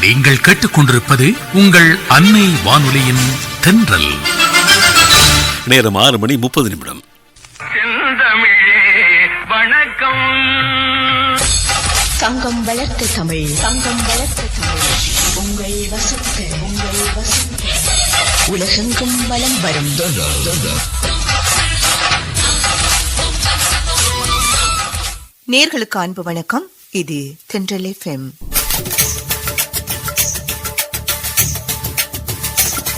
நீங்கள் கேட்டுக்கொண்டிருப்பது உங்கள் அன்னை வானொலியின் தென்றல். நேரம் 6:30. செந்தமிழே வணக்கம். சங்கம் வளர்த்த தமிழ், சங்கம் வளர்த்த தமிழ், உங்கள் வசத்த உலகெங்கும் வலம் வரும் நேர்களுக்கு அன்பு வணக்கம். இது தென்றல் FM.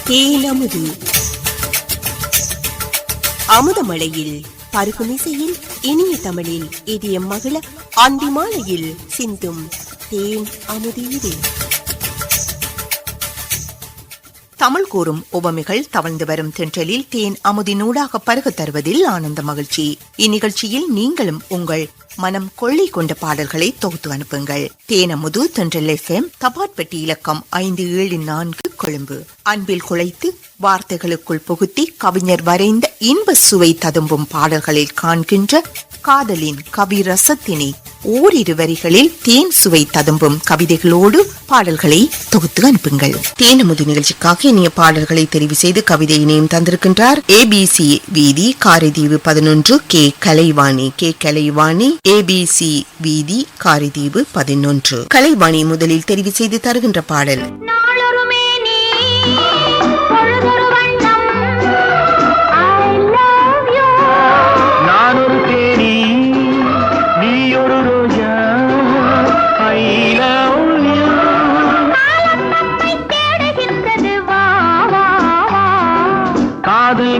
தேனமுது அமுதமழையில் பருகுமிசையில் இனிய தமிழில் இதயம் மகிழ அந்தி மாலையில் சிந்தும் தேன் அமுதீரே. தமிழ் கூறும் உவமைகள் தவழ்ந்து வரும் தென்றலில் தேன் அமுதினூடாக பருக தருவதில் ஆனந்த மகிழ்ச்சி. இந்நிகழ்ச்சியில் நீங்களும் உங்கள் மனம் கொள்ளை கொண்ட பாடல்களை தொகுத்து அனுப்புங்கள். தேனமுது தென்றல் FM, தபால் பெட்டி இலக்கம் 574, கொழும்பு. அன்பில் குழைத்து வார்த்தைகளுக்குள் புகுத்தி கவிஞர் வரைந்த இன்ப சுவை ததும்பும் பாடல்களில் காண்கின்ற காதலின் கவி ரசத்தினை ஓரிரு வரிகளில் தேன் சுவை ததும்பும் கவிதைகளோடு பாடல்களை தொகுத்து அனுப்புங்கள். தேனமுது நிகழ்ச்சிக்காக இனிய பாடல்களை தெரிவு செய்து கவிதையினையும் தந்திருக்கின்றார் ABC வீதி, காரைதீவு 11, கே கலைவாணி. ABC வீதி, காரைதீவு 11. கலைவாணி முதலில் தெரிவு செய்து தருகின்ற பாடல்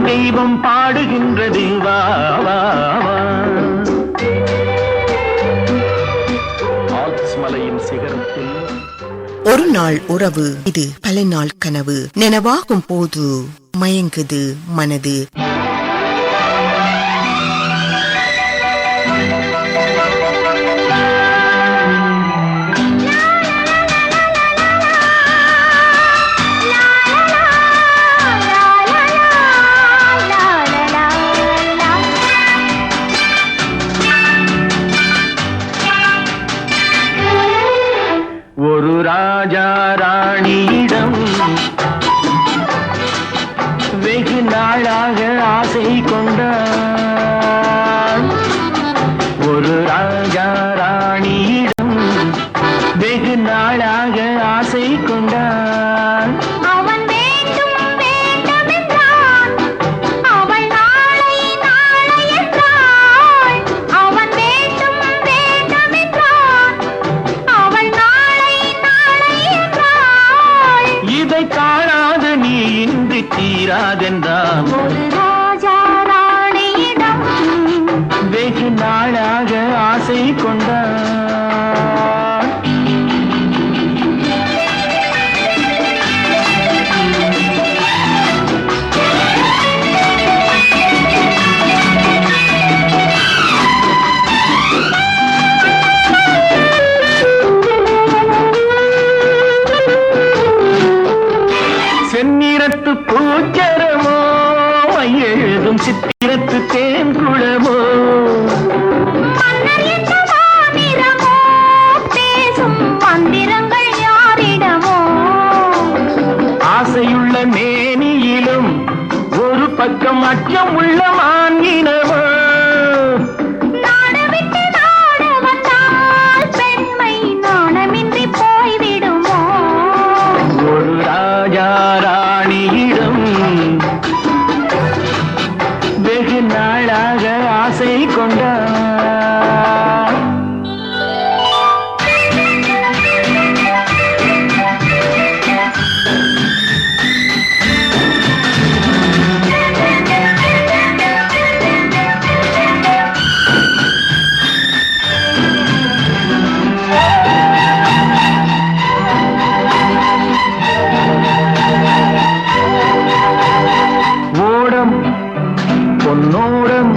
தெய்வம் பாடுகின்றது வா வா வா. ஆல்ப்ஸ்மலையின் சிகரத்தில் ஒரு நாள் உறவு, இது பல நாள் கனவு. நினைவாகும் போது மயங்குது மனது. ஒரு ராஜா ராணியிடம் வெகு நாளாக ஆசை கொண்டான். ஒரு ராஜா ராணியிடம் வெகு நாளாக ஆசை கொண்டான். அவன் வேண்டும் வேண்டும் என்றான், அவள் நாளை நாளை என்றாள். அவன் வேண்டும் வேண்டும் என்றான், அவள் நாளை நாளை என்றாள். இதை காணாத நீ இன்றி தீராதென்றான். ஒரு ராஜா ராணியிடம் வெகு நாளாக ஆசை கொண்டான். செந்நிறத்து பூச்சரமோ, எழுதும் சித்திரத்து தேன் குளமோ, மன்னர் என்ற மாநிறமோ, பேசும் மந்திரங்கள் யாரிடமோ. ஆசையுள்ள மேனியிலும் ஒரு பக்கம் அச்சம் உள்ள மான்கினமோ. நாடு விட்டு நாடு வந்தால் பெண்மை நாணமின்றி போய்விடுமோ. ஒரு ராஜா ராணியிடம் வெகு நாளாக ஆசை கொண்டான். ஓடம் பொன்னோடம்,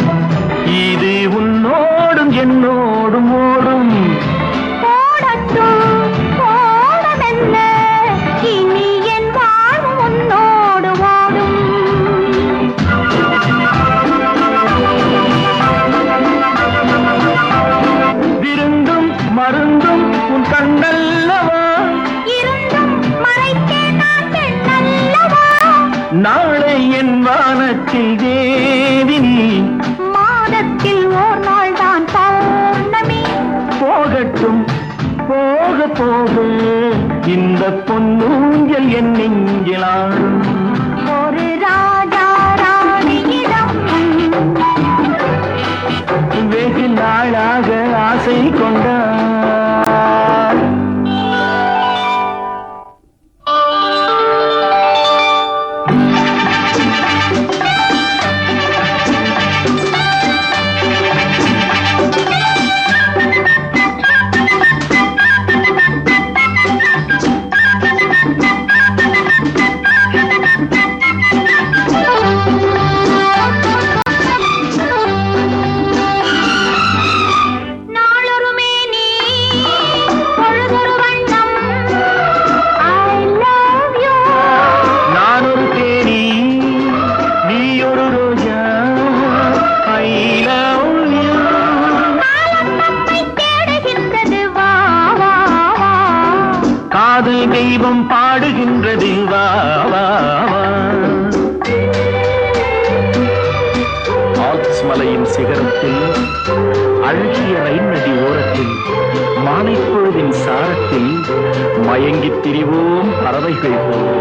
இது உன்னோடும் என்னோடும் ஓடும். ஓடட்டும் ஓடமெல்ல, இனி என் வாழ்வு உன்னோடு ஓடும். விருந்தும் மருந்தும் உன் கண்ணல்லவா. இருந்தும் நாளை என் வானத்தில் தேவினி, மாதத்தில் ஓர் நாள் தான் பௌர்ணமி. போகட்டும் போக போக இந்த பொன்னூஞ்சல் என் நெஞ்சிலாடும். ஒரு ராஜா ராணியிடம் வெகு நாளாக ஆசை கொண்டார். தெய்வம் பாடுகின்றது வா வா வா. ஆல்ப்ஸ் மலையின் சிகரத்தில், அழகிய ரைன் நதி ஓரத்தில், மாலைப்பொழுதின் சாரத்தில் மயங்கித் திரிவோம் பறவைகள் போல்.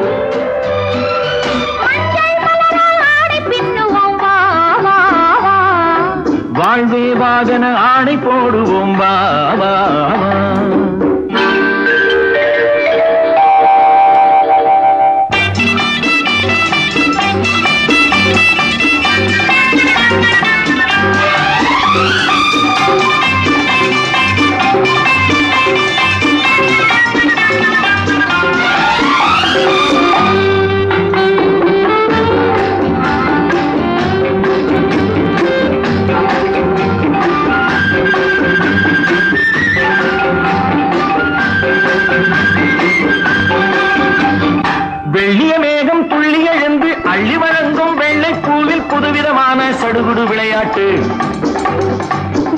வாழ்வே வாகன ஆணை போடுவோம் வா வா வா. வெள்ளிய மேகம் துள்ளி எழுந்து அள்ளி வழங்கும் வெள்ளை பூவில் புதுவிதமான சடுகுடு விளையாட்டு.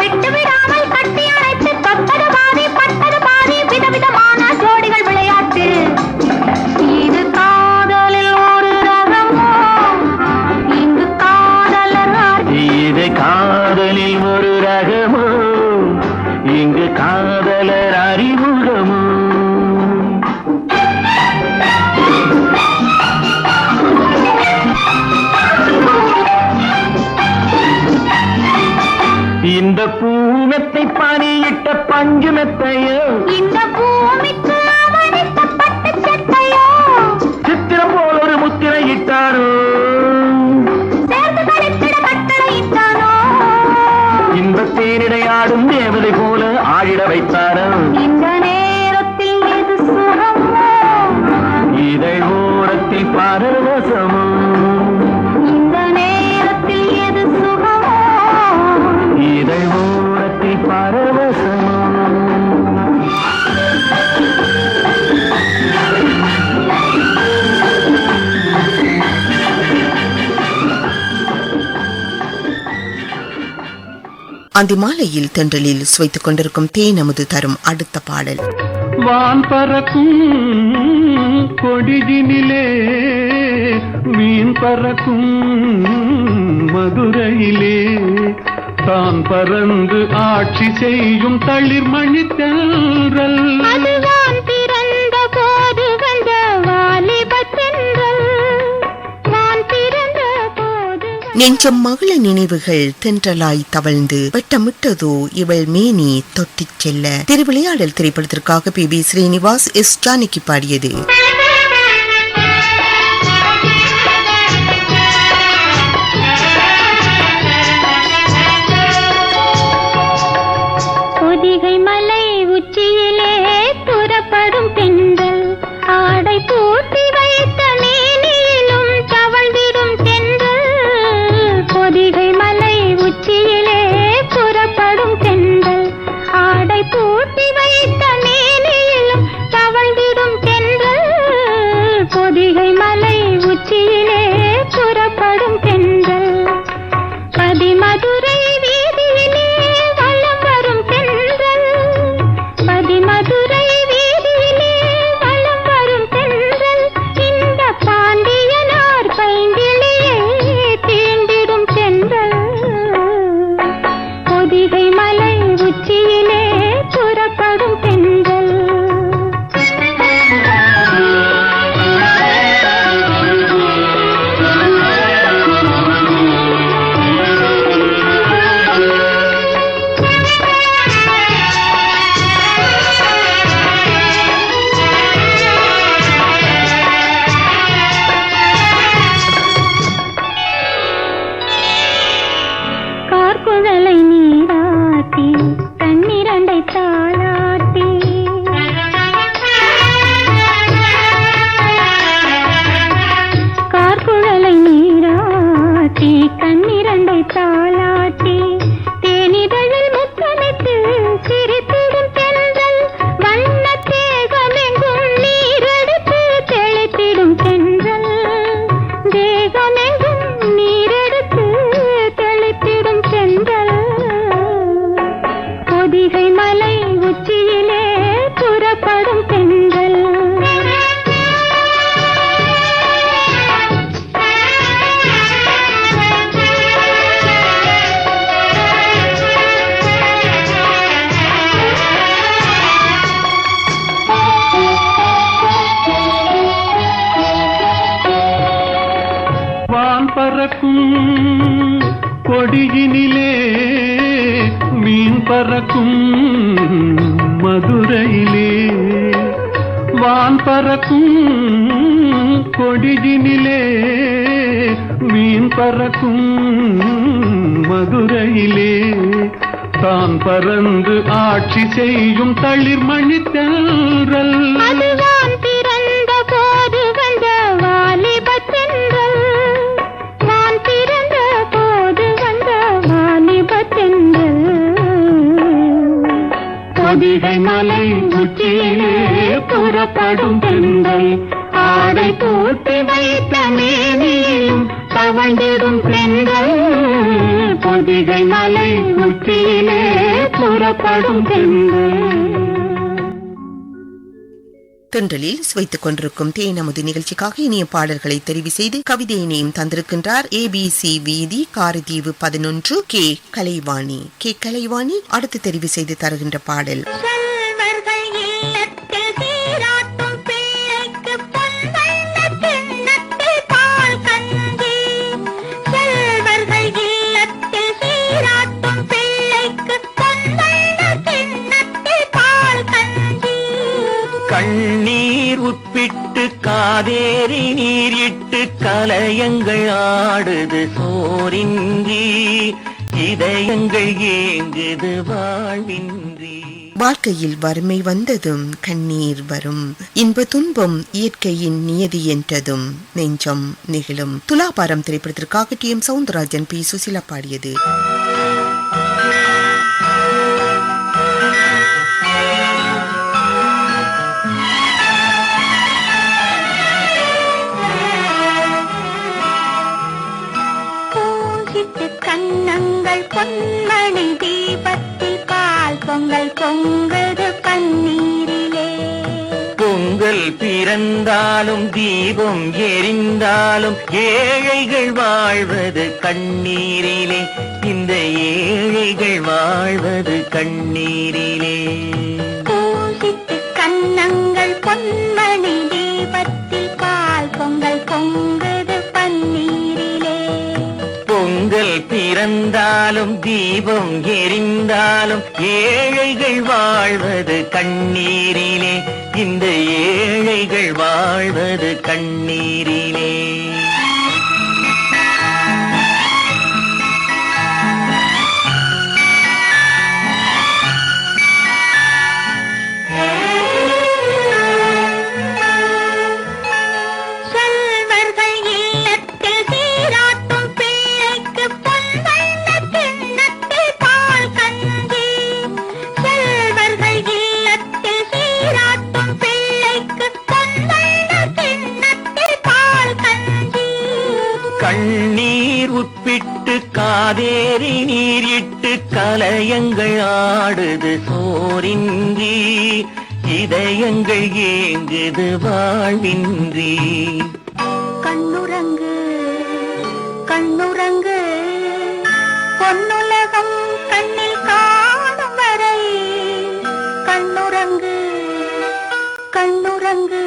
விட்டு விடாமல் கட்டி அணைத்து தொட்டது பாதி பட்டது பாதி விதவிதமான ஜோடிகள் விளையாட்டு. இது காதலில் ஒரு ரகமோ, இங்கு காதலர். இது காதலில் ஒரு ரகமோ, இங்கு காதலர் அறிமுகமோ. இந்த பூமெத்தை பணியிட்ட பஞ்சுமெத்தையோ, இந்த பூமிக்கு அவனித்த பட்டு சட்டையோ, சித்திரம் போல் ஒரு முத்திரை இட்டாரோ, சேர்ந்து கழித்திட கட்டளையிட்டானோ, இந்த தேனிடையாடும் தேவதை போல ஆடிட வைத்தாரோ. இந்த நேரத்தில் எது சுகமோ, இதை ஓரத்தில் பரவசமோ, இந்த நேரத்தில் எது சுகமோ, இதை ஓரத்தில் பரவசமோ. அந்த மாலையில் தென்றலில் சுவைத்துக் கொண்டிருக்கும் தேன் அமுது தரும் அடுத்த பாடல். வான் பறக்கும் கொடிதினிலே மீன் பறக்கும் மதுரையிலே, தான் பறந்து ஆட்சி செய்யும் தளிர்மணி தென்றல். அதுதான் பிறந்த போது வந்த வாலிப தென்றல். நான் பிறந்த போது நெஞ்சம் மகள நினைவுகள் தென்றலாய் தவழ்ந்து வெட்டமிட்டதோ இவள் மேனி தொட்டிச் செல்ல. திருவிளையாடல் திரைப்படத்திற்காக பி ஸ்ரீனிவாஸ், எஸ் ஜானகி பாடியது. பொதிகை மலை உச்சியிலே புறப்படும் தென்றல், ஆடை பூட்டி வைத்த மேனியிலும் தவழ்ந்திடும் தென்றல். பொதிகை மலை உச்சியிலே புறப்படும் தென்றல், ஆடை பூட்டி வைத்த மேனியிலும் தவழ்ந்திடும் தென்றல். பொதிகை மலை உச்சியிலே புறப்படும் தென்றல், பதிமதுரை வீதியிலே வலம் வரும் தென்றல். பதிமதுரை வீதியிலே வலம் வரும் தென்றல், பறக்கும் கொடியினிலே மீன் பறக்கும் மதுரையிலே வான் பறக்கும் கொடியினிலே மீன் பறக்கும் மதுரையிலே தான் பறந்து ஆட்சி செய்யும் தளிர்மணி தென்றல் அதுதான் பிறந்த போது வந்த வாலிபத் தென்றல். நான் பிறந்த போது வந்த வாலிபத் தென்றல். பொதிகை மலை உச்சியிலே புறப்படும் தென்றல் ஆடை போட்டு வைத்த மேனியும் தவழ்ந்திடும் தென்றல் பொதிகை மலை உச்சியிலே புறப்படும் தென்றல். தென்றலில் சுவைத்துக் கொண்டிருக்கும் தேனமுது நிகழ்ச்சிக்காக இனிய பாடல்களை தெரிவு செய்து கவிதையினையும் தந்திருக்கின்றார் ABC வீதி காரதீவு 11 கே கலைவாணி. கே கலைவாணி அடுத்து தெரிவு செய்து தருகின்ற பாடல் செல்வர்கள் இல்லத்தில் சீராட்டும் பிள்ளைக்கு பொன்வண்ண கிண்ணத்தில் பால் கஞ்சி. செல்வர்கள் இல்லத்தில் சீராட்டும் பிள்ளைக்கு பொன்வண்ண கிண்ணத்தில் பால் கஞ்சி. கண்ணீர் உட்பிட்டு காதேரி நீர் இட்டு கலயங்கள் ஆடுது சோரின்றி இதயங்கள் ஏங்குது வாழ்வின்றி. வாழ்க்கையில் வறுமை வந்ததும் கண்ணீர் வரும், இன்ப துன்பம் இயற்கையின் நியதி என்றதும் நெஞ்சம் நெகிழும். துலாபாரம் திரைப்படத்திற்காக TM சவுந்தரராஜன் P சுசிலா பாடியது. கண்ணங்கள் பொன்மணி தீபத்தில் பால் பொங்கல் பொங்குது கண்ணீரிலே. பொங்கல் பிறந்தாலும் தீபம் எரிந்தாலும் ஏழைகள் வாழ்வது கண்ணீரிலே. இந்த ஏழைகள் வாழ்வது கண்ணீரிலே. பூசித்து கண்ணங்கள் பொன்மணி தீபத்தில் பால் பொங்கல் பொங்குது பன்னீரிலே. பொங்கல் பிறந்தாலும் தீபம் எரிந்தாலும் ஏழைகள் வாழ்வது கண்ணீரிலே. இந்த ஏழைகள் வாழ்வது கண்ணீரிலே. செல்வர்கள் இல்லத்தில் சீராட்டும் பிள்ளைக்கு பொன்வண்ண கிண்ணத்தில் பால் கஞ்சி. செல்வர்கள் இல்லத்தில் சீராட்டும் பிள்ளைக்கு பொன்வண்ண கிண்ணத்தில் பால் கஞ்சி. கண்ணீர் உட்பிட்டு காதேரி நீர் இட்டு கலயங்கள் ஆடுது சோரின்றி இதயங்கள் ஏங்குது வாழ்வின்றி. கண்ணுறங்கு கண்ணுறங்கு பொன்னுலகம் கண்ணில் காணும் வரை. கண்ணுறங்கு கண்ணுறங்கு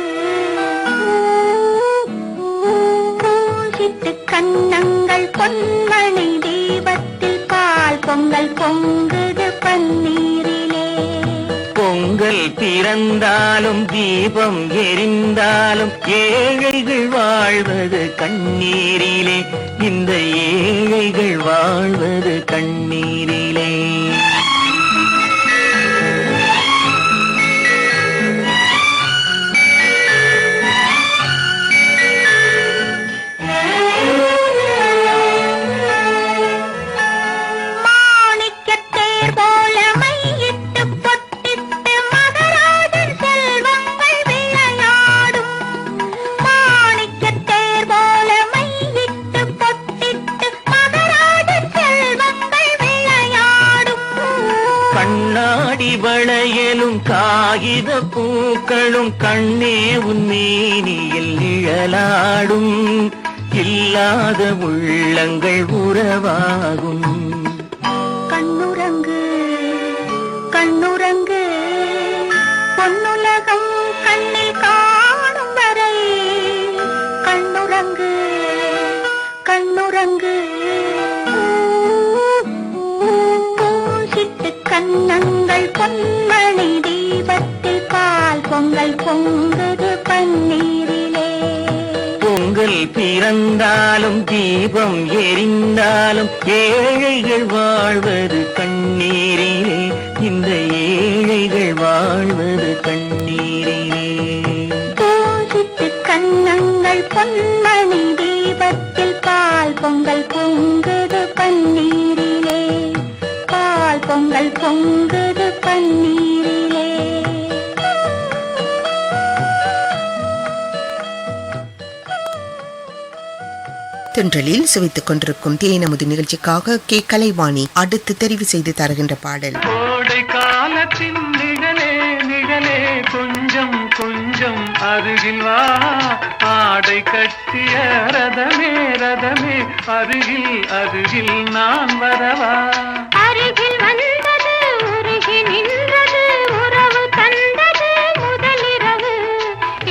பூசிட்டு கண்ணங்கள் பொன்மணி தீபத்தில் பால் பொங்கல் பொங்குது பன்னீரிலே. பொங்கல் பிறந்தாலும் தீபம் எரிந்தாலும் ஏழைகள் வாழ்வது கண்ணீரிலே. இந்த ஏழைகள் வாழ்வது கண்ணீரிலே. மாணிக்கத்தேர் போல மையிட்டு பொட்டிட்டு மகராஜன் செல்வங்கள் விளையாடும். மாணிக்கத்தேர் போல மையிட்டு பொட்டிட்டு மகராஜன் செல்வங்கள் விளையாடும். கண்ணாடி வளையலும் காகித பூக்களும் கண்ணே உன் மேனியில் நிழலாடும். இல்லாத உள்ளங்கள் உறவாகும். கண்ணுறங்கு கண்ணுறங்கு பொன்னுலகம் கண்ணில் காணும் வரை. கண்ணுறங்கு கண்ணுறங்கு பொங்கல் பொங்குது பன்னீரிலே. பொங்கல் பிறந்தாலும் தீபம் எரிந்தாலும் ஏழைகள் வாழ்வது கண்ணீரிலே. இந்த ஏழைகள் வாழ்வது கண்ணீரிலே. பூசித்து கண்ணங்கள் பொன்மணி தீபத்தில் பால் பொங்கல் பொங்குது பன்னீரிலே. பால் பொங்கல் பொங்குது பன்னீரிலே. தென்றலில் சுவைத்துக் கொண்டிருக்கும் தேனமுது நிகழ்ச்சிக்காக கே கலைவாணி அடுத்து தெரிவு செய்து தருகின்ற பாடல். கோடை காலத்தின் நிழலே நிழலே கொஞ்சம் கொஞ்சம் அருகில் வா. ஆடை கட்டிய ரதமே ரதமே அருகில் அருகில் நான் வரவா. அருகில் வந்தது உருகி நின்றது உறவு தந்தது முதலிரவு.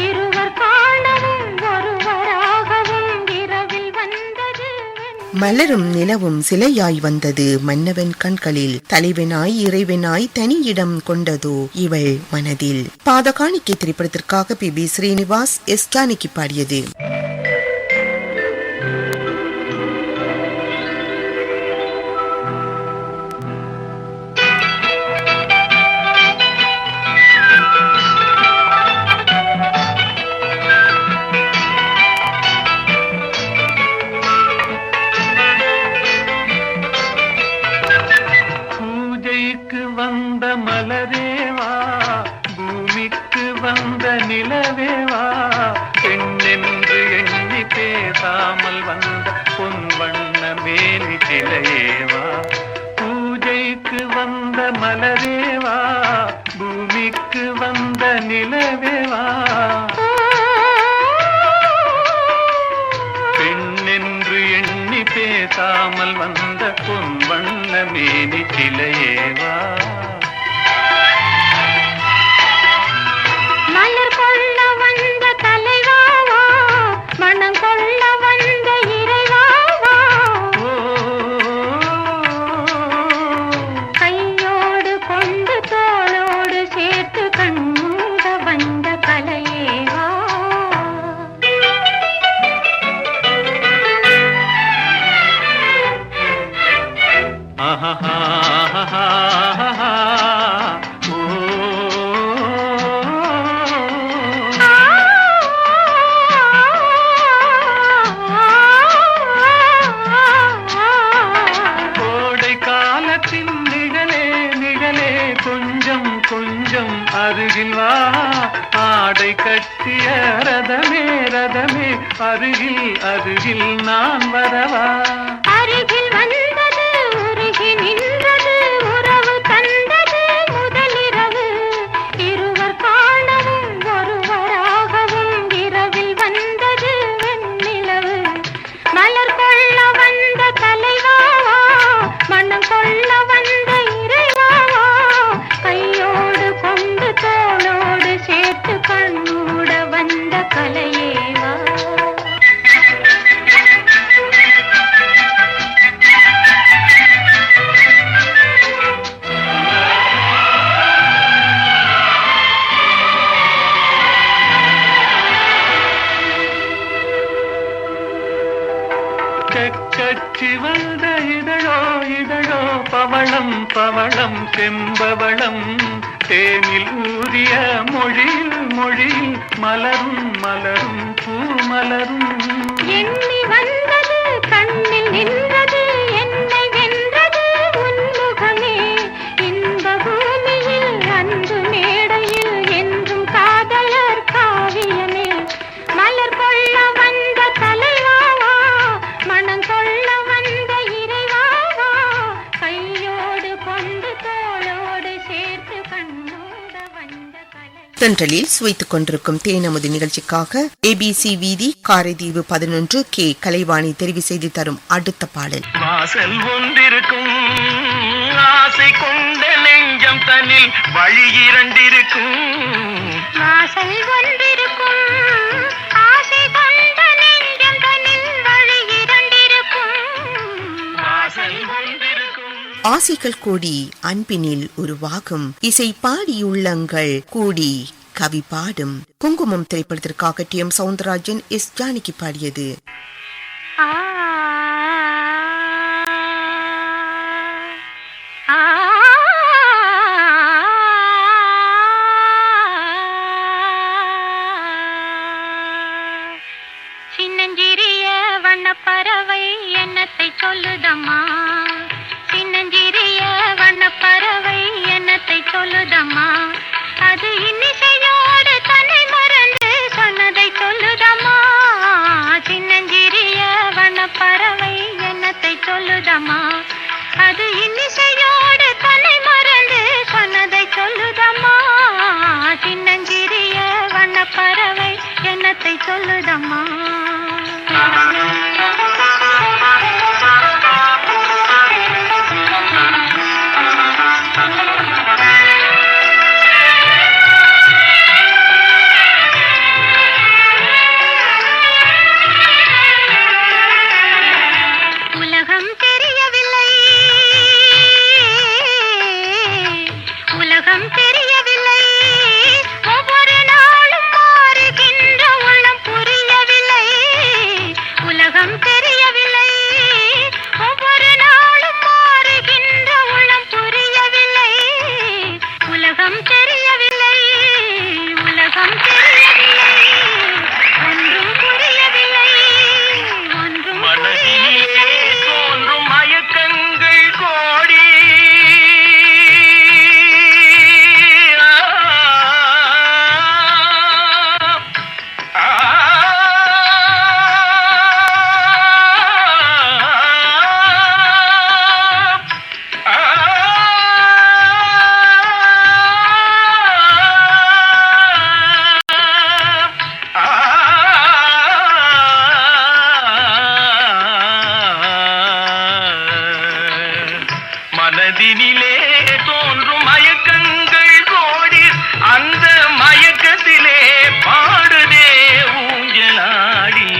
இருவர் காணவும் ஒருவராகவும் இரவில் வந்தது. மலரும் நிலவும் சிலையாய் வந்தது மன்னவன் கண்களில். தலைவனாய் இறைவனாய் தனியிடம் கொண்டதோ இவள் மனதில். பாதகாணிக்கை திரைப்படத்திற்காக பி ஸ்ரீனிவாஸ் எஸ் ஜானகி பாடியது. பூஜைக்கு வந்த மலரேவா, பூமிக்கு வந்த நிலவேவா. பெண்ணென்று எண்ணி பேசாமல் வந்த பொன் வண்ண மேனி சிலையேவா. பூஜைக்கு வந்த மலரேவா, பூமிக்கு வந்த நிலவேவா. பெண்ணென்று எண்ணி பேசாமல் வந்த பொன் வண்ண மேனி சிலையேவா. மலர் கொள்ள வந்த தலைவாவா, மனம் கொள்ள வந்த இறைவாவா. கையோடு கொண்டு தோளோடு சேர்த்து கண்மூட வந்த கலையேவா. கோடை காலத்தின் நிழலே நிழலே கொஞ்சம் கொஞ்சம் அருகில் வா. ஆடை கட்டிய ரதமே ரதமே அருகில் அருகில் நான் வரவா. அருகில் வந்தது உருகி நின்றது உறவு தந்தது முதலிரவு. இருவர் காணவும் ஒருவராகவும் இரவில் வந்தது வெண்ணிலவு. மலர் கொள்ள வந்த தலைவாவா, மனம் கொள்ள வந்த இறைவாவா. கையோடு கொண்டு தோளோடு சேர்த்து கண்மூட வந்த கலையேவா. கச்சி வந்த இதழோ இதழோ பவளம் பவளம் செம்பவளம். தேனில் ஊதிய மொழியில் மொழியில் மலரும் மலரும் பூமலரும். எண்ணி வந்தது கண்ணில் நின்றது என்னை வென்றது உன்முகமே. இன்ப பூமியில் அன்பு மேடையில் என்றும் காதலர் காவியமே. மலர் கொள்ள வந்த தலைவாவா, மனம் கொள்ள வந்த இறைவாவா. கையோடு கொண்டு தோளோடு சேர்த்து கண்ணோட வந்த கலை. தென்றலில் சுவைத்துக் கொண்டிருக்கும் தேனமுது நிகழ்ச்சிக்காக ABC வீதி காரைதீவு 11 கே கலைவாணி தெரிவு செய்து தரும் அடுத்த பாடல். வாசல் ஒன்றிருக்கும் ஆசை கொண்ட நெஞ்சம் தன்னில் வழி இரண்டிருக்கும். வாசல் ஒன்றிருக்கும் ஆசை கொண்ட நெஞ்சம் தன்னில் வழி இரண்டிருக்கும். வாசல் ஒன்றிருக்கும் ஆசைகள் கூடி அன்பினில் உருவாகும். இசை பாடியுள்ளங்கள் கூடி கவி பாடும் குங்குமம் திரைப்படத்திற்காக டி.எம். சவுந்தரராஜன், எஸ். ஜானகி பாடியது. சின்னஞ்சிறிய வண்ணப்பறவை என்னத்தை சொல்லுதம்மா, சின்னஞ்சிறிய வண்ணப்பறவை என்னத்தை சொல்லுதம்மா, அது இன்னிசையோடு தன்னை மறந்து சொன்னதை சொல்லுதம்மா. சின்னஞ்சிறிய வண்ணப்பறவை என்னத்தை சொல்லுதம்மா, அது இன்னிசையோடு தன்னை மறந்து சொன்னதை சொல்லுதம்மா. சின்னஞ்சிறிய வண்ணப்பறவை என்னத்தை சொல்லுதம்மா. உலகம் தெரியவில்லை, உலகம் தெரியவில்லை, ஒவ்வொரு நாளும் மாறுகின்ற உள்ளம் புரியவில்லை. உலகம் தெரியவில்லை, ஒவ்வொரு நாளும் மாறுகின்ற உள்ளம் புரியவில்லை. உலகம் தெரியவில்லை, உலகம் தெரியவில்லை, ஒன்றும் புரியவில்லை, ஒன்றும் மனதிலே தோன்றும் மயக்கங்கள் கோடி, மனதினிலே தோன்றும் மயக்கங்கள் கோடி, அந்த மயக்கத்திலே பாடுதே ஊஞ்சலாடி,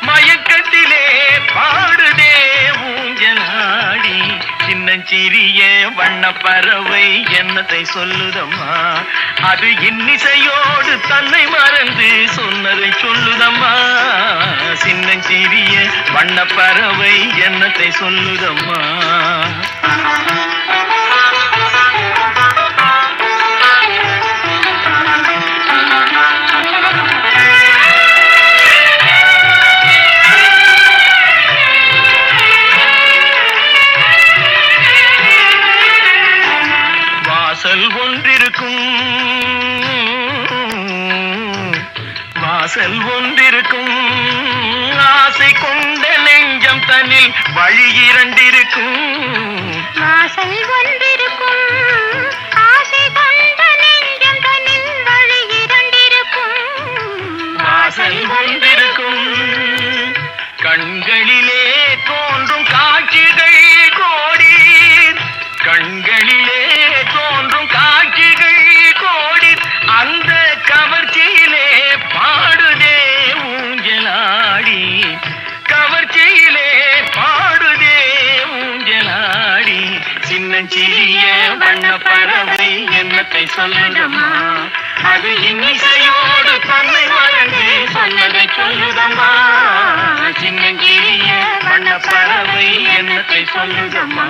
மயக்கத்திலே பாடுதே ஊஞ்சலாடி. சின்னஞ்சிறிய வண்ணப்பறவை என்னத்தை சொல்லுதம்மா, அது இன்னிசையோடு தன்னை மறந்து சொன்னதை சொல்லுதம்மா. சின்னஞ்சிறிய வண்ணப்பறவை என்னத்தை சொல்லுதம்மா. வாசல் ஒன்றிருக்கும், வாசல் ஒன்றிருக்கும், ஆசை கொண்ட நெஞ்சம் தன்னில் வழி இரண்டிருக்கும். வாசல் ஒன்றிருக்கும், ஆசை கொண்ட நெஞ்சம் தன்னில் வழி இரண்டிருக்கும். வாசல் ஒன்றிருக்கும், கண்களிலே தோன்றும் காட்சிகள் கோடி, கண்களிலே தோன்றும் காட்சிகள் கோடி, அந்த கவர்ச்சியிலே பாடுதே ஊஞ்சலாடி, கவர்ச்சியிலே பாடுதே ஊஞ்சலாடி. சின்னஞ்சிறிய வண்ணப்பறவை என்னத்தை சொல்லுதம்மா, அது இன்னிசையோடு தன்னை மறந்து சொன்னதை சொல்லுதம்மா. சின்னஞ்சிறிய வண்ணப்பறவை என்னத்தை சொல்லுதம்மா.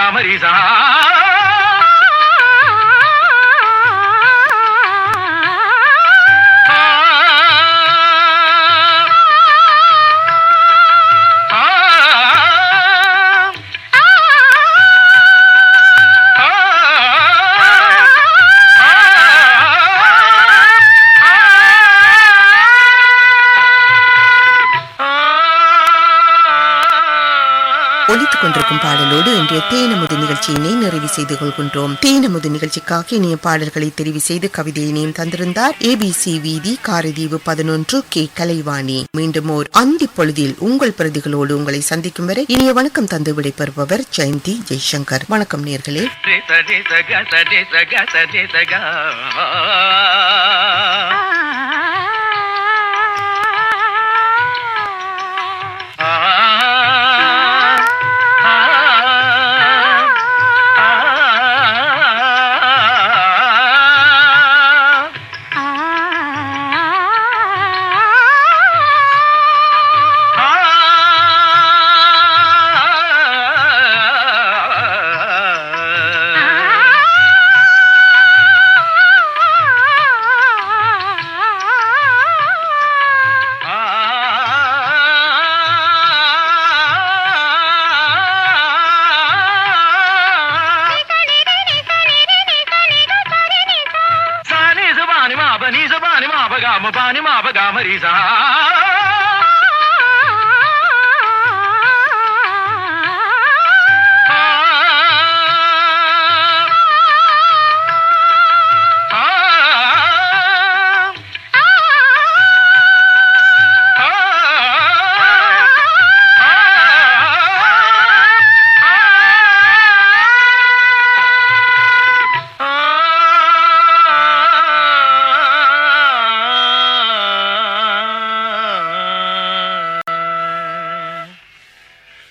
பகாமரிசா ஒலித்துக் கொண்டிருக்கும் பாடலோடு இன்றைய தேனமுது நிகழ்ச்சியினை நிறைவு செய்து கொள்கின்றோம். தேனமுது நிகழ்ச்சிக்காக இனிய பாடல்களை தெரிவு செய்து கவிதையினையும் தந்திருந்தார் ABC வீதி காரதீவு 11 கே கலைவாணி. மீண்டும் ஓர் அந்தி பொழுதில் உங்கள் பிரதிகளோடு உங்களை சந்திக்கும் வரை இனிய வணக்கம் தந்து விடைபெறுபவர் ஜெயந்தி ஜெய்சங்கர். வணக்கம் நேர்களே.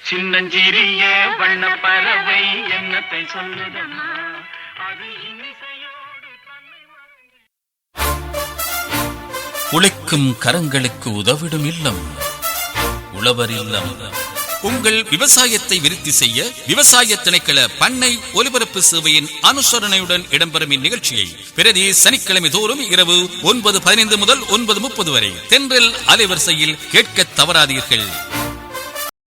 சின்னஞ்சிறிய வண்ண பறவை என்னத்தை சொல்லுதம்மா அது இன்னிசையோடு உழைக்கும் கரங்களுக்கு உதவிடும் இல்லம் உழவர் இல்லம். உங்கள் விவசாயத்தை விருத்தி செய்ய விவசாய திணைக்கள பண்ணை ஒலிபரப்பு சேவையின் அனுசரணையுடன் இடம்பெறும் இந்நிகழ்ச்சியை பிரதி சனிக்கிழமை தோறும் இரவு 9:15 முதல் 9:30 வரை தென்றல் அலைவரிசையில் கேட்க தவறாதீர்கள்.